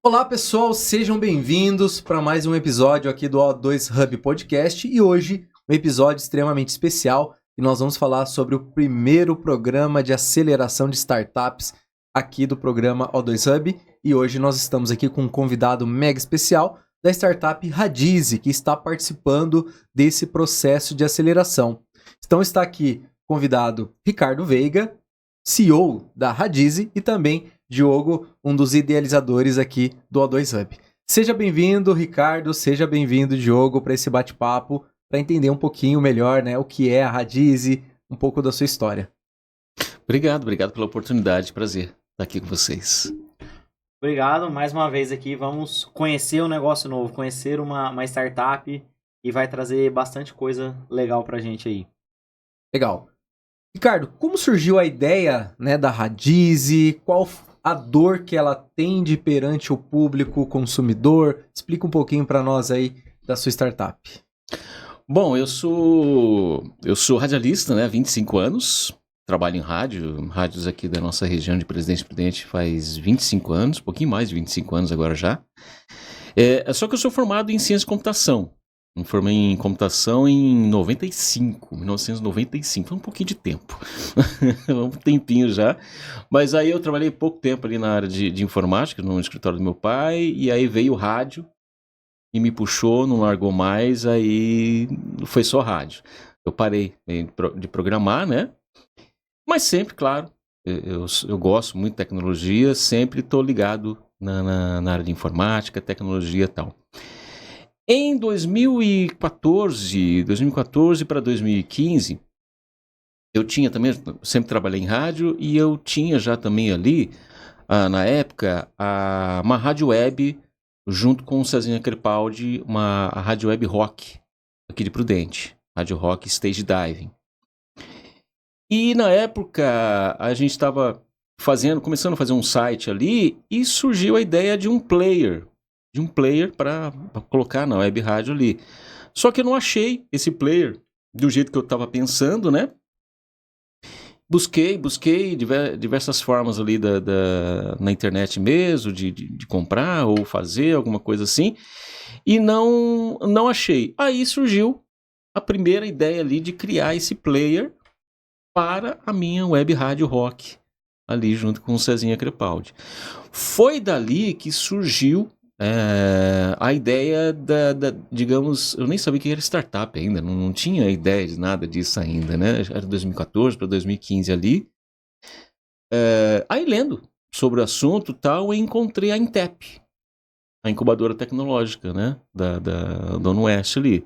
Olá pessoal, sejam bem-vindos para mais um episódio aqui do O2 Hub Podcast e hoje um episódio extremamente especial e nós vamos falar sobre o primeiro programa de aceleração de startups aqui do programa O2 Hub e hoje nós estamos aqui com um convidado mega especial da startup Radize, que está participando desse processo de aceleração. Então está aqui convidado Ricardo Veiga, CEO da Radize e também Diogo, um dos idealizadores aqui do O2 Hub. Seja bem-vindo, Ricardo, seja bem-vindo, Diogo, para esse bate-papo, para entender um pouquinho melhor, né, o que é a Radize, um pouco da sua história. Obrigado pela oportunidade, prazer estar aqui com vocês. Obrigado, mais uma vez aqui, vamos conhecer um negócio novo, conhecer uma startup e vai trazer bastante coisa legal pra gente aí. Legal. Ricardo, como surgiu a ideia, né, da Radize, qual a dor que ela atende perante o público consumidor? Explica um pouquinho para nós aí da sua startup. Bom, eu sou radialista, né, há 25 anos, trabalho em rádios aqui da nossa região de Presidente Prudente faz 25 anos, um pouquinho mais de 25 anos agora já. Só que eu sou formado em ciência e computação. Me formei em computação em 1995, foi um pouquinho de tempo, um tempinho já, mas aí eu trabalhei pouco tempo ali na área de informática, no escritório do meu pai, e aí veio o rádio e me puxou, não largou mais, aí foi só rádio. Eu parei de programar, né, mas sempre, claro, eu gosto muito de tecnologia, sempre estou ligado na área de informática, tecnologia e tal. Em 2014 para 2015, eu tinha também, sempre trabalhei em rádio, e eu tinha já também ali, na época, uma rádio web, junto com o Cezinha Crepaldi, a rádio web rock, aqui de Prudente, rádio rock Stage Diving. E na época, a gente estava começando a fazer um site ali, e surgiu a ideia de um player para colocar na web rádio ali. Só que eu não achei esse player do jeito que eu estava pensando, né? Busquei diversas formas ali na internet mesmo, de comprar ou fazer alguma coisa assim, e não achei. Aí surgiu a primeira ideia ali de criar esse player para a minha web rádio rock, ali junto com o Cezinha Crepaldi. Foi dali que surgiu a ideia digamos, eu nem sabia que era startup ainda, não tinha ideia de nada disso ainda, né? Era 2014 para 2015 ali. Aí lendo sobre o assunto tal, eu encontrei a Intep, a incubadora tecnológica, né? Da Dona Oeste ali.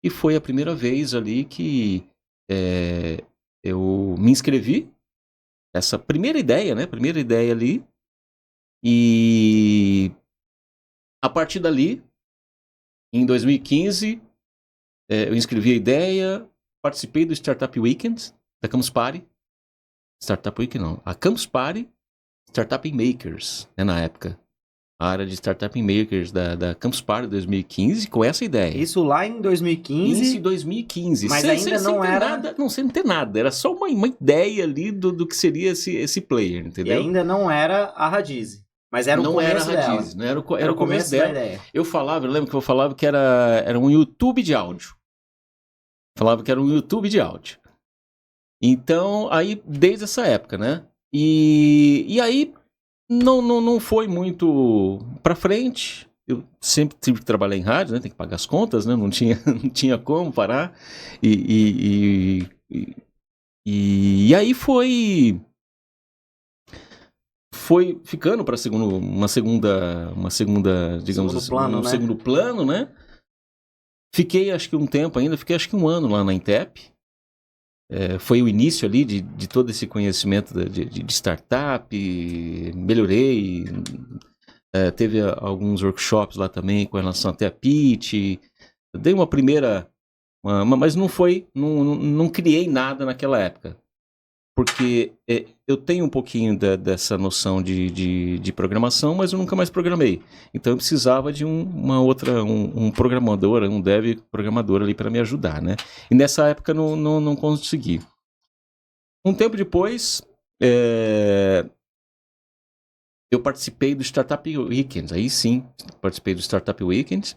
E foi a primeira vez ali que eu me inscrevi, essa primeira ideia, né? Primeira ideia ali. E a partir dali, em 2015, eu inscrevi a ideia, participei do Startup Weekend da Campus Party. Startup Weekend não, a Campus Party Startup Makers, né, na época. A área de Startup Makers da Campus Party 2015, com essa ideia. Isso lá em 2015? Isso em 2015. Mas ainda não era... Sem ter nada, era só uma ideia ali do que seria esse player, entendeu? E ainda não era a Radize. Mas era o começo dela. Não era o começo dela. Da ideia. Eu lembro que eu falava que era um YouTube de áudio. Falava que era um YouTube de áudio. Então, aí, desde essa época, né? E aí, não foi muito pra frente. Eu sempre tive que trabalhar em rádio, né? Tem que pagar as contas, né? Não tinha como parar. E aí foi ficando para uma segunda, digamos assim, plano, segundo plano, né? Fiquei acho que um tempo ainda, fiquei acho que um ano lá na Intep. Foi o início ali de todo esse conhecimento de startup, melhorei, teve alguns workshops lá também com relação até a pitch, dei uma primeira, mas não criei nada naquela época. Porque eu tenho um pouquinho dessa noção de programação, mas eu nunca mais programei. Então eu precisava de um programador, um dev programador ali para me ajudar, né? E nessa época não consegui. Um tempo depois, eu participei do Startup Weekends. Aí sim, participei do Startup Weekends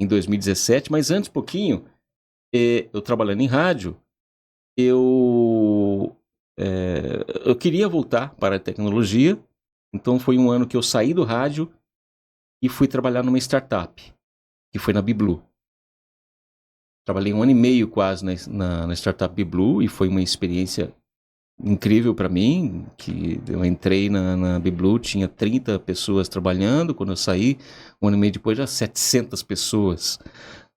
em 2017, mas antes pouquinho, eu trabalhando em rádio, eu queria voltar para a tecnologia, então foi um ano que eu saí do rádio e fui trabalhar numa startup, que foi na BeBlue. Trabalhei 1 ano e meio quase na startup BeBlue e foi uma experiência incrível para mim, que eu entrei na BeBlue, tinha 30 pessoas trabalhando, quando eu saí, 1 ano e meio depois já 700 pessoas.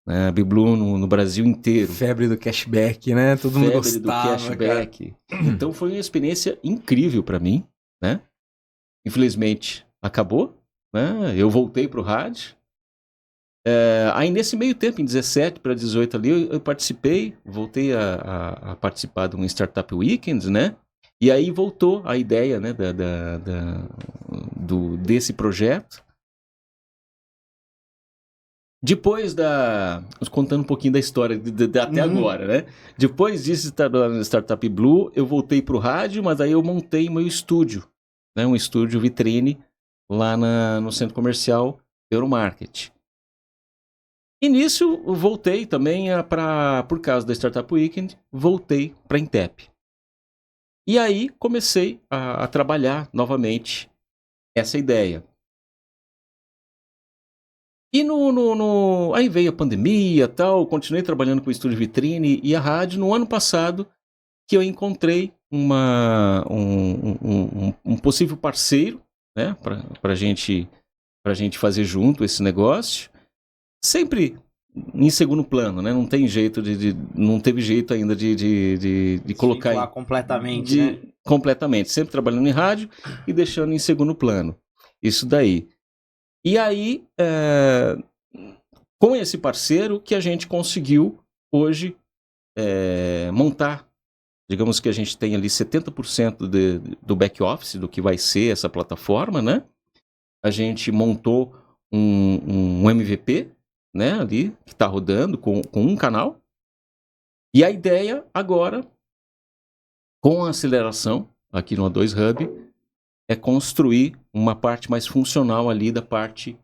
A BeBlue no Brasil inteiro. Febre do cashback, né? Todo mundo Febre gostava, do cashback. Então foi uma experiência incrível para mim, né? Infelizmente acabou, né? Eu voltei pro rádio. Aí nesse meio tempo, em 17 para 18 ali, eu participei, voltei a participar de um Startup Weekends, né? E aí voltou a ideia, né, desse projeto. Depois contando um pouquinho da história até agora, né? Depois disso, no Startup Blue, eu voltei pro rádio, mas aí eu montei meu estúdio, né? Um estúdio vitrine lá no centro comercial Euromarket. E nisso, eu voltei também por causa da Startup Weekend, voltei para a Intep. E aí comecei a trabalhar novamente essa ideia. E aí veio a pandemia e tal, continuei trabalhando com o estúdio vitrine e a rádio. No ano passado, que eu encontrei um possível parceiro, né, para a gente fazer junto esse negócio. Sempre em segundo plano, né? Não tem jeito não teve jeito ainda de colocar completamente, né? Completamente, sempre trabalhando em rádio e deixando em segundo plano. Isso daí. E aí, com esse parceiro que a gente conseguiu hoje montar, digamos que a gente tem ali 70% do back-office do que vai ser essa plataforma, né? A gente montou um MVP, né, ali, que está rodando com um canal. E a ideia agora, com a aceleração aqui no O2 Hub, é construir uma parte mais funcional ali da parte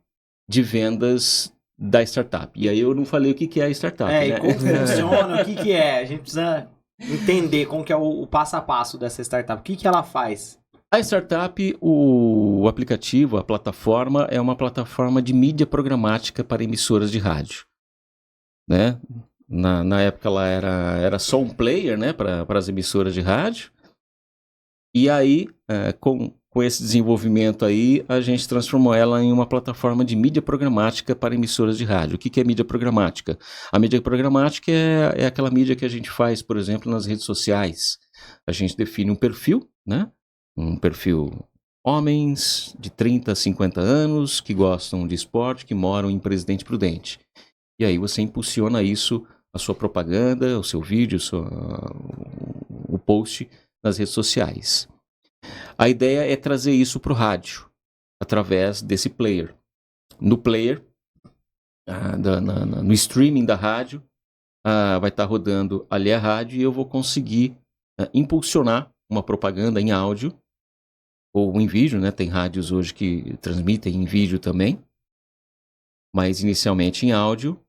de vendas da startup. E aí eu não falei o que é a startup, né? E como funciona, o que é? A gente precisa entender como que é o passo a passo dessa startup. O que ela faz? A startup, o aplicativo, a plataforma, é uma plataforma de mídia programática para emissoras de rádio, né? Na época ela era só um player, né, para as emissoras de rádio. E aí, com esse desenvolvimento aí, a gente transformou ela em uma plataforma de mídia programática para emissoras de rádio. O que é mídia programática? A mídia programática é aquela mídia que a gente faz, por exemplo, nas redes sociais. A gente define um perfil, né? Um perfil homens de 30 a 50 anos que gostam de esporte, que moram em Presidente Prudente. E aí você impulsiona isso, a sua propaganda, o seu vídeo, o post nas redes sociais. A ideia é trazer isso para o rádio, através desse player. No player, no streaming da rádio, vai estar rodando ali a rádio e eu vou conseguir impulsionar uma propaganda em áudio ou em vídeo, né? Tem rádios hoje que transmitem em vídeo também, mas inicialmente em áudio,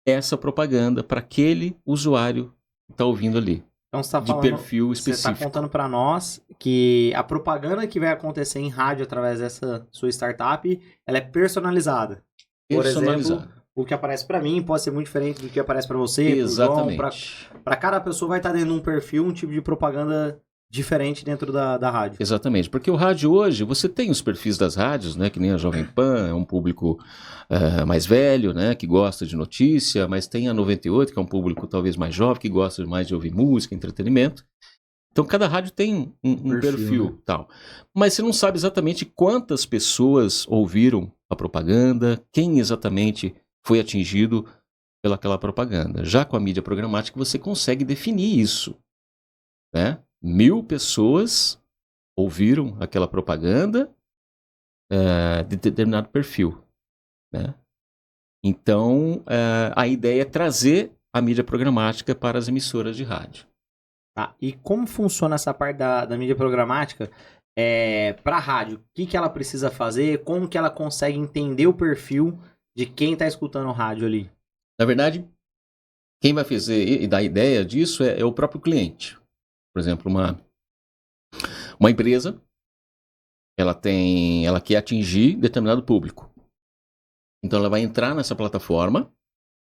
essa propaganda para aquele usuário que está ouvindo ali. Então você está de falando, perfil específico. Você está contando para nós que a propaganda que vai acontecer em rádio através dessa sua startup, ela é personalizada. Por exemplo, o que aparece para mim pode ser muito diferente do que aparece para você. Exatamente. Para cada pessoa vai estar dentro de um perfil, um tipo de propaganda diferente dentro da rádio. Exatamente, porque o rádio hoje, você tem os perfis das rádios, né, que nem a Jovem Pan, é um público mais velho, né, que gosta de notícia, mas tem a 98, que é um público talvez mais jovem, que gosta mais de ouvir música, entretenimento. Então cada rádio tem um perfil, né? Tal. Mas você não sabe exatamente quantas pessoas ouviram a propaganda, quem exatamente foi atingido pelaquela propaganda. Já com a mídia programática você consegue definir isso, né? 1000 pessoas ouviram aquela propaganda de determinado perfil, né? Então, a ideia é trazer a mídia programática para as emissoras de rádio. Tá. E como funciona essa parte da mídia programática? para a rádio, o que ela precisa fazer, como que ela consegue entender o perfil de quem está escutando o rádio ali? Na verdade, quem vai fazer e dar ideia disso é o próprio cliente. Por exemplo, uma empresa, ela quer atingir determinado público. Então ela vai entrar nessa plataforma,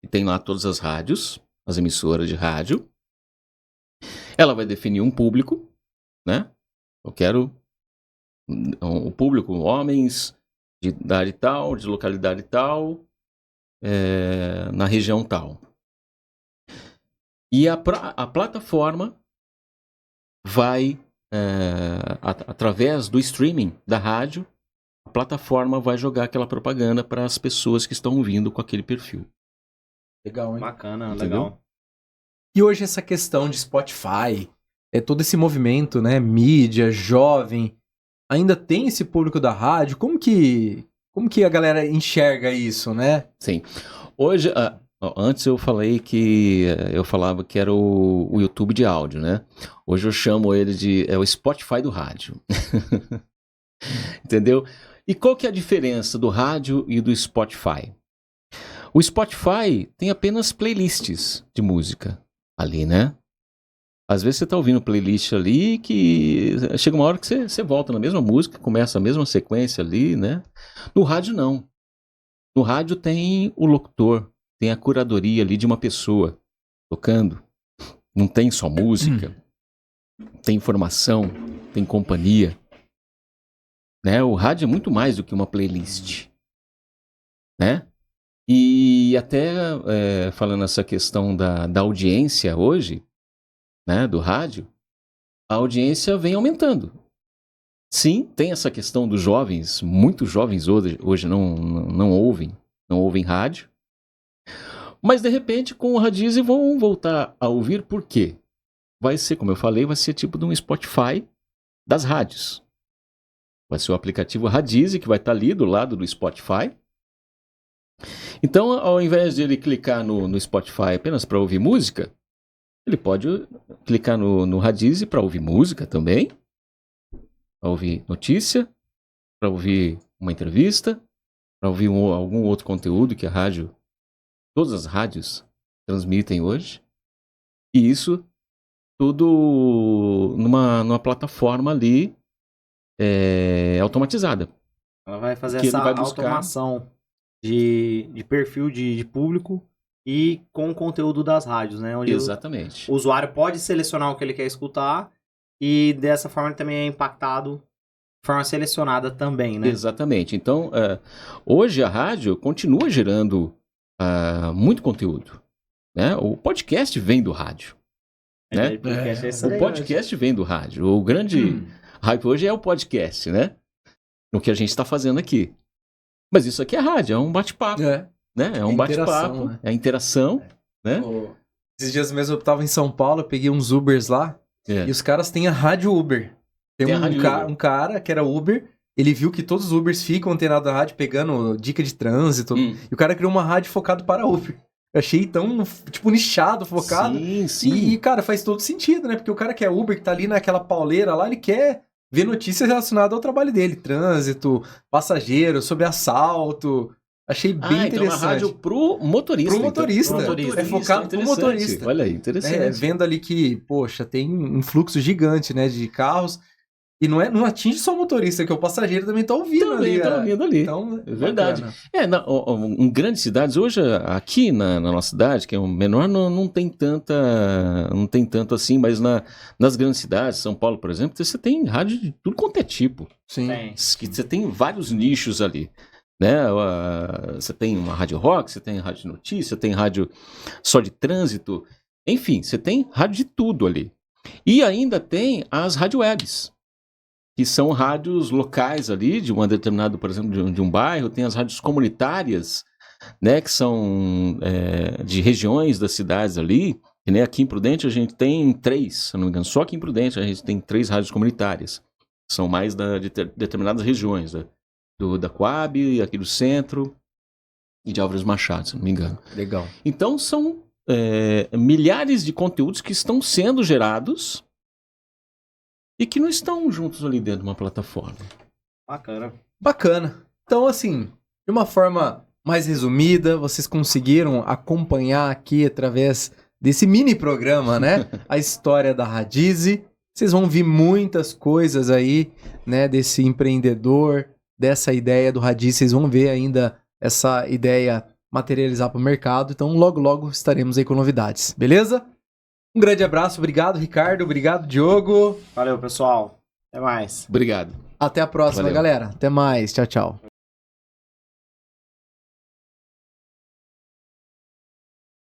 e tem lá todas as rádios, as emissoras de rádio. Ela vai definir um público, né? Eu quero o público, homens de idade tal, de localidade tal, na região tal. E a plataforma vai, através do streaming da rádio, a plataforma vai jogar aquela propaganda para as pessoas que estão vindo com aquele perfil. Legal, hein? Bacana, Entendeu? legal. E hoje essa questão de Spotify, todo esse movimento, né, mídia, jovem, ainda tem esse público da rádio? Como que a galera enxerga isso, né? Sim. Hoje, antes eu falava que era o YouTube de áudio, né? Hoje eu chamo ele de o Spotify do rádio. Entendeu? E qual que é a diferença do rádio e do Spotify? O Spotify tem apenas playlists de música ali, né? Às vezes você tá ouvindo playlist ali que chega uma hora que você volta na mesma música, começa a mesma sequência ali, né? No rádio não. No rádio tem o locutor, tem a curadoria ali de uma pessoa tocando. Não tem só música, tem informação, tem companhia. Né? O rádio é muito mais do que uma playlist, né? E até falando essa questão da audiência hoje, né, do rádio, a audiência vem aumentando. Sim, tem essa questão dos jovens, muitos jovens hoje não ouvem rádio, mas de repente com o Radize vão voltar a ouvir, por quê? Vai ser, como eu falei, vai ser tipo de um Spotify das rádios. Vai ser o aplicativo Radize que vai estar ali do lado do Spotify. Então, ao invés de ele clicar no Spotify apenas para ouvir música, ele pode clicar no Radize para ouvir música também, para ouvir notícia, para ouvir uma entrevista, para ouvir algum outro conteúdo que todas as rádios transmitem hoje. E isso tudo numa plataforma ali automatizada. Ela vai fazer essa automação de perfil de público e com o conteúdo das rádios, né? Onde exatamente. O usuário pode selecionar o que ele quer escutar e dessa forma ele também é impactado de forma selecionada também, né? Exatamente. Então, hoje a rádio continua gerando muito conteúdo, né? O podcast vem do rádio, né? O podcast vem do rádio. O grande hype hoje é o podcast, né? No que a gente está fazendo aqui. Mas isso aqui é rádio, é um bate-papo. Né? É um bate-papo, né? É a interação, né? Esses dias mesmo eu tava em São Paulo, eu peguei uns Ubers lá, e os caras têm a rádio Uber. Tem um cara que era Uber, ele viu que todos os Ubers ficam antenados na rádio, pegando dica de trânsito, e o cara criou uma rádio focada para Uber. Eu achei tão, tipo, nichado, focado. Sim. E, cara, faz todo sentido, né? Porque o cara que é Uber, que tá ali naquela pauleira lá, ele quer ver notícias relacionadas ao trabalho dele. Trânsito, passageiro, sobre assalto. Achei bem interessante. Então uma rádio pro motorista. Pro motorista. É focado pro motorista. Olha aí, interessante. Vendo ali que, poxa, tem um fluxo gigante, né, de carros. E não atinge só o motorista, que o passageiro também tá ouvindo ali. Tá ouvindo ali. Então, é verdade. Em grandes cidades, hoje aqui na nossa cidade, que é o menor, não tem tanto assim, mas nas grandes cidades, São Paulo, por exemplo, você tem rádio de tudo quanto é tipo. Sim. Você tem vários nichos ali. Né? Você tem uma rádio rock, você tem rádio de notícia, tem rádio só de trânsito. Enfim, você tem rádio de tudo ali. E ainda tem as rádio webs, que são rádios locais ali, de uma determinada, por exemplo, de um bairro. Tem as rádios comunitárias, né, que são de regiões das cidades ali. E, né, aqui em Prudente a gente tem 3, se não me engano. Só aqui em Prudente a gente tem 3 rádios comunitárias. São mais de determinadas regiões, né? Da Coab, aqui do centro, e de Álvares Machado, se não me engano. Legal. Então são milhares de conteúdos que estão sendo gerados e que não estão juntos ali dentro de uma plataforma. Bacana. Então, assim, de uma forma mais resumida, vocês conseguiram acompanhar aqui através desse mini programa, né? A história da Radize. Vocês vão ver muitas coisas aí, né? Desse empreendedor, dessa ideia do Radize. Vocês vão ver ainda essa ideia materializar para o mercado. Então, logo, logo estaremos aí com novidades. Beleza? Um grande abraço. Obrigado, Ricardo. Obrigado, Diogo. Valeu, pessoal. Até mais. Obrigado. Até a próxima, Valeu. galera. Até mais. Tchau, tchau.